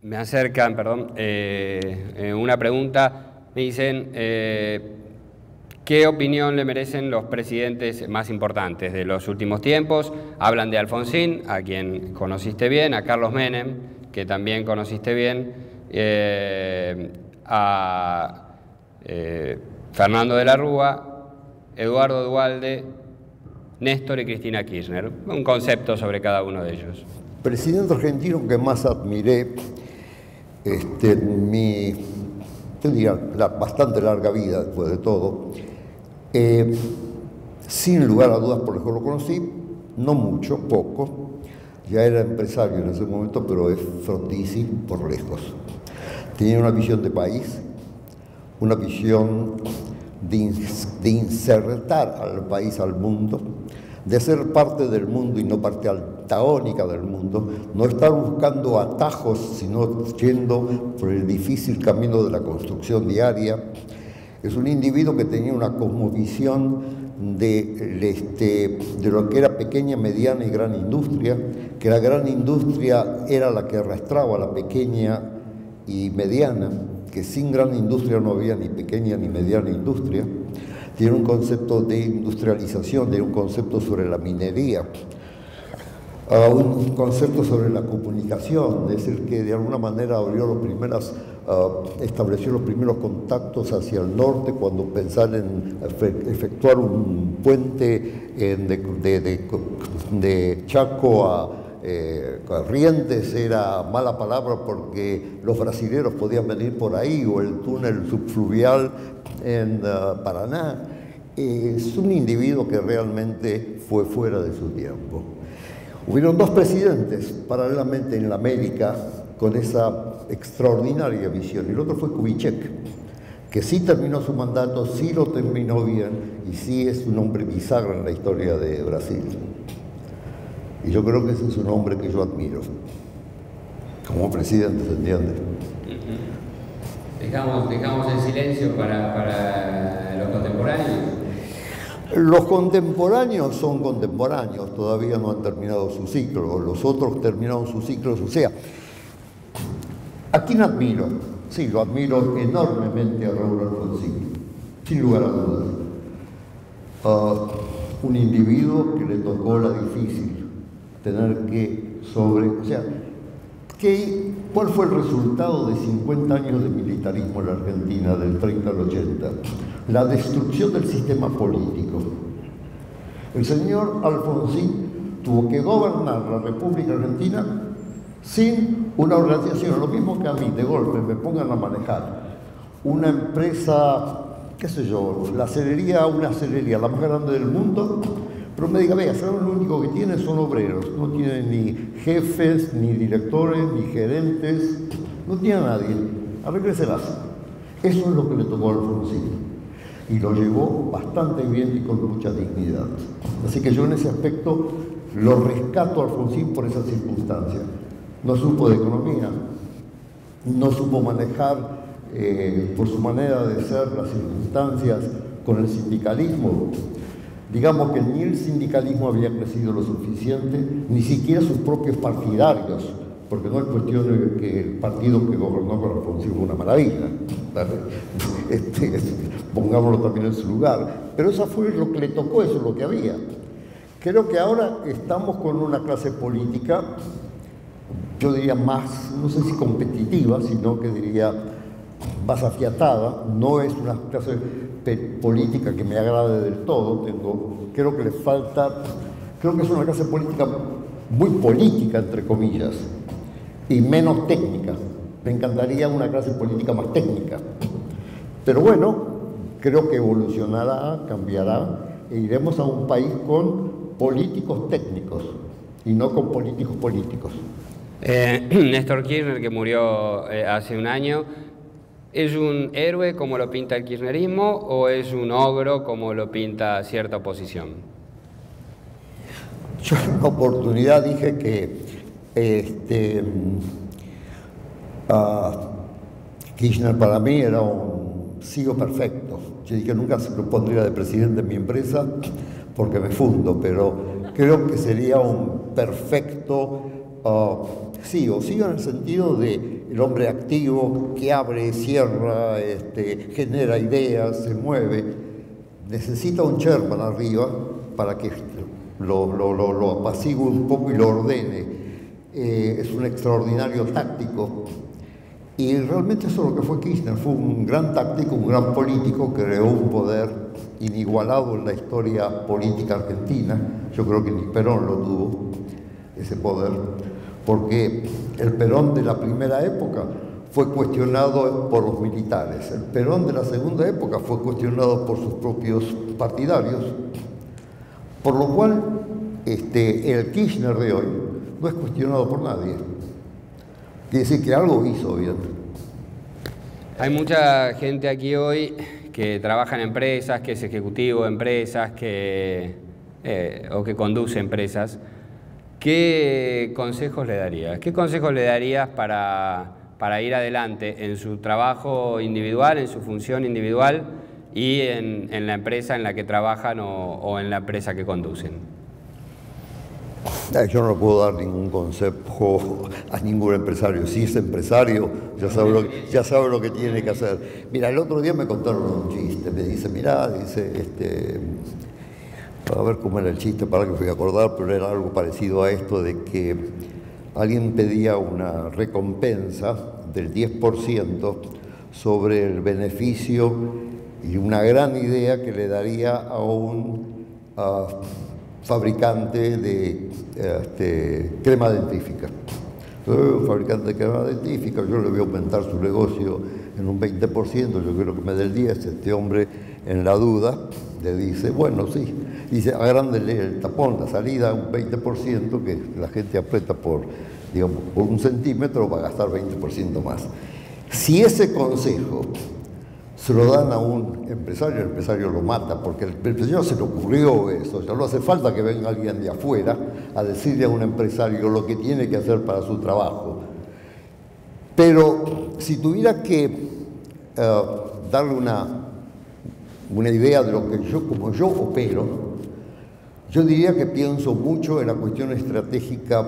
Me acercan, perdón, una pregunta. Me dicen, ¿qué opinión le merecen los presidentes más importantes de los últimos tiempos? Hablan de Alfonsín, a quien conociste bien, a Carlos Menem, que también conociste bien, a Fernando de la Rúa, Eduardo Duhalde, Néstor y Cristina Kirchner. Un concepto sobre cada uno de ellos. Presidente argentino que más admiré mi, yo diría, bastante larga vida después de todo, sin lugar a dudas, por eso lo conocí, no mucho, poco, ya era empresario en ese momento, pero es Frondizi por lejos. Tenía una visión de país, una visión de insertar al país al mundo, de ser parte del mundo y no parte antagónica del mundo, no estar buscando atajos, sino yendo por el difícil camino de la construcción diaria. Es un individuo que tenía una cosmovisión de lo que era pequeña, mediana y gran industria, que la gran industria era la que arrastraba a la pequeña y mediana, que sin gran industria no había ni pequeña ni mediana industria. Tiene un concepto de industrialización, tiene un concepto sobre la minería, un concepto sobre la comunicación, es decir, que de alguna manera estableció los primeros contactos hacia el norte cuando pensaban en efectuar un puente de Chaco a Corrientes era mala palabra porque los brasileros podían venir por ahí, o el túnel subfluvial en Paraná. Es un individuo que realmente fue fuera de su tiempo. Hubieron dos presidentes paralelamente en la América con esa extraordinaria visión, y el otro fue Kubitschek, que sí terminó su mandato, sí lo terminó bien, y sí es un hombre bisagra en la historia de Brasil. Y yo creo que ese es un hombre que yo admiro, como presidente, ¿se entiende? Dejamos el silencio para los contemporáneos. Los contemporáneos son contemporáneos, todavía no han terminado su ciclo, los otros terminaron sus ciclos, o sea, ¿a quién admiro? Sí, lo admiro enormemente a Raúl Alfonsín, sin lugar a dudas. Un individuo que le tocó la difícil, tener que ¿cuál fue el resultado de 50 años de militarismo en la Argentina, del 30 al 80? La destrucción del sistema político. El señor Alfonsín tuvo que gobernar la República Argentina sin una organización, lo mismo que a mí, de golpe me pongan a manejar una empresa, qué sé yo, una acelería la más grande del mundo, pero me diga, vea, ¿saben? Lo único que tienen son obreros, no tienen ni jefes, ni directores, ni gerentes, no tiene a nadie, arrégleselas. Eso es lo que le tocó a Alfonsín, y lo llevó bastante bien y con mucha dignidad. Así que yo en ese aspecto lo rescato a Alfonsín por esa circunstancia. No supo de economía, no supo manejar por su manera de ser las circunstancias con el sindicalismo. Digamos que ni el sindicalismo había crecido lo suficiente, ni siquiera sus propios partidarios, porque no es cuestión de que el partido que gobernó con Alfonsín fue una maravilla, pongámoslo también en su lugar, pero eso fue lo que le tocó, eso es lo que había. Creo que ahora estamos con una clase política, yo diría más, no sé si competitiva, sino que diría más afiatada. No es una clase política que me agrade del todo, creo que le falta, creo que es una clase política muy política, entre comillas, y menos técnica. Me encantaría una clase política más técnica, pero bueno, creo que evolucionará, cambiará, e iremos a un país con políticos técnicos y no con políticos políticos. Néstor Kirchner, que murió hace un año, ¿es un héroe como lo pinta el kirchnerismo o es un ogro como lo pinta cierta oposición? Yo en una oportunidad dije que Kirchner para mí era un CEO perfecto. Yo dije que nunca se lo pondría de presidente en mi empresa porque me fundo, pero creo que sería un perfecto CEO en el sentido de el hombre activo que abre, cierra, genera ideas, se mueve, necesita un Sherman arriba para que lo apacigüe un poco y lo ordene. Es un extraordinario táctico. Y realmente eso es lo que fue Kirchner, fue un gran táctico, un gran político, creó un poder inigualado en la historia política argentina. Yo creo que ni Perón lo tuvo, ese poder, porque el Perón de la primera época fue cuestionado por los militares, el Perón de la segunda época fue cuestionado por sus propios partidarios, por lo cual el Kirchner de hoy no es cuestionado por nadie. Quiere decir que algo hizo bien. Hay mucha gente aquí hoy que trabaja en empresas, que es ejecutivo de empresas, o que conduce empresas. ¿Qué consejos le darías? ¿Qué consejos le darías para ir adelante en su trabajo individual, en su función individual y en la empresa en la que trabajan o en la empresa que conducen? Yo no puedo dar ningún consejo a ningún empresario. Si es empresario, ya sabe lo que tiene que hacer. Mira, el otro día me contaron un chiste. Me dice, mirá, a ver cómo era el chiste, para que me voy a acordar, pero era algo parecido a esto de que alguien pedía una recompensa del 10% sobre el beneficio y una gran idea que le daría a un fabricante de crema dentífica. Un fabricante de crema dentífica, yo le voy a aumentar su negocio en un 20%, yo quiero que me dé el 10%. Este hombre, en la duda, le dice, bueno, sí. Dice, agrándele el tapón, la salida, un 20%, que la gente aprieta por 1 centímetro, va a gastar 20% más. Si ese consejo se lo dan a un empresario, el empresario lo mata, porque el empresario se le ocurrió eso. Ya no hace falta que venga alguien de afuera a decirle a un empresario lo que tiene que hacer para su trabajo. Pero si tuviera que darle una idea de lo que como yo opero, yo diría que pienso mucho en la cuestión estratégica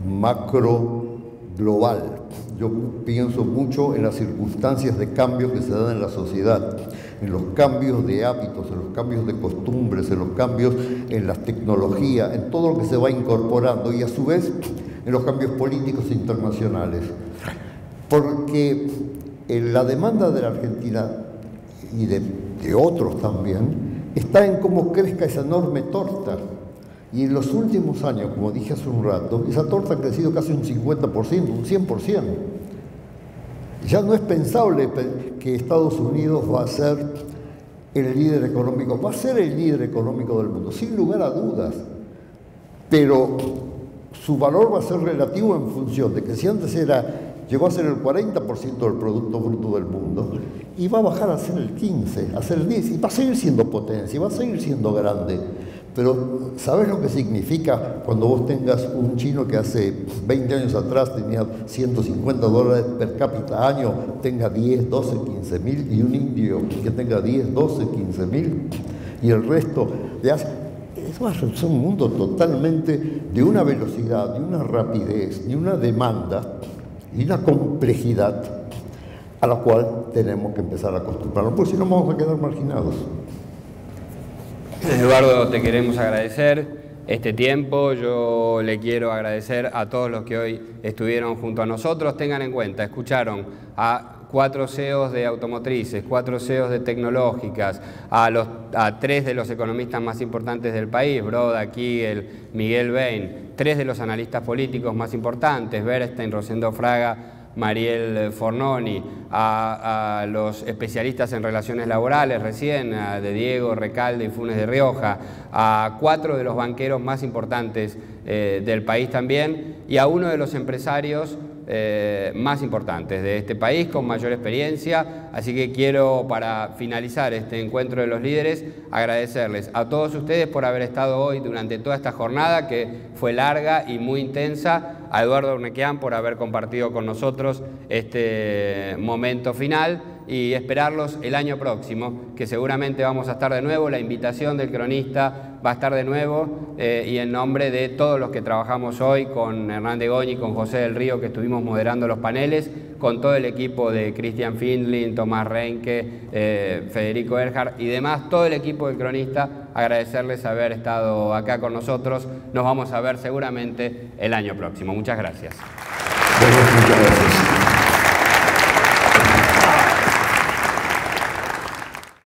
macro global. Yo pienso mucho en las circunstancias de cambio que se dan en la sociedad, en los cambios de hábitos, en los cambios de costumbres, en los cambios en la tecnología, en todo lo que se va incorporando y a su vez en los cambios políticos internacionales. Porque la demanda de la Argentina y de otros también está en cómo crezca esa enorme torta. Y en los últimos años, como dije hace un rato, esa torta ha crecido casi un 50%, un 100%. Ya no es pensable que Estados Unidos va a ser el líder económico, va a ser el líder económico del mundo, sin lugar a dudas. Pero su valor va a ser relativo en función de que si antes llegó a ser el 40% del Producto Bruto del mundo, y va a bajar a ser el 15%, a ser el 10%, y va a seguir siendo potencia, y va a seguir siendo grande. Pero ¿sabes lo que significa cuando vos tengas un chino que hace 20 años atrás tenía $150 per cápita año, tenga 10, 12, 15 mil, y un indio que tenga 10, 12, 15 mil, y el resto es un mundo totalmente de una velocidad, de una rapidez, de una demanda y una complejidad a la cual tenemos que empezar a acostumbrarnos, porque si no vamos a quedar marginados. Eduardo, te queremos agradecer este tiempo. Yo le quiero agradecer a todos los que hoy estuvieron junto a nosotros. Tengan en cuenta, escucharon a 4 CEOs de automotrices, 4 CEOs de tecnológicas, a 3 de los economistas más importantes del país, Broda, Kigel, Miguel Bain, 3 de los analistas políticos más importantes, Bernstein, Rosendo Fraga, Mariel Fornoni, a los especialistas en relaciones laborales recién, de Diego Recalde y Funes de Rioja, a 4 de los banqueros más importantes del país también, y a uno de los empresarios más importantes de este país, con mayor experiencia. Así que quiero, para finalizar este encuentro de los líderes, agradecerles a todos ustedes por haber estado hoy durante toda esta jornada, que fue larga y muy intensa, a Eduardo Urnequian por haber compartido con nosotros este momento final, y esperarlos el año próximo, que seguramente vamos a estar de nuevo. La invitación del cronista va a estar de nuevo y en nombre de todos los que trabajamos hoy, con Hernán de Goñi, con José del Río, que estuvimos moderando los paneles, con todo el equipo de Cristian Findlin, Tomás Reinke, Federico Erhard y demás, todo el equipo del Cronista, agradecerles haber estado acá con nosotros. Nos vamos a ver seguramente el año próximo. Muchas gracias. Muchas gracias.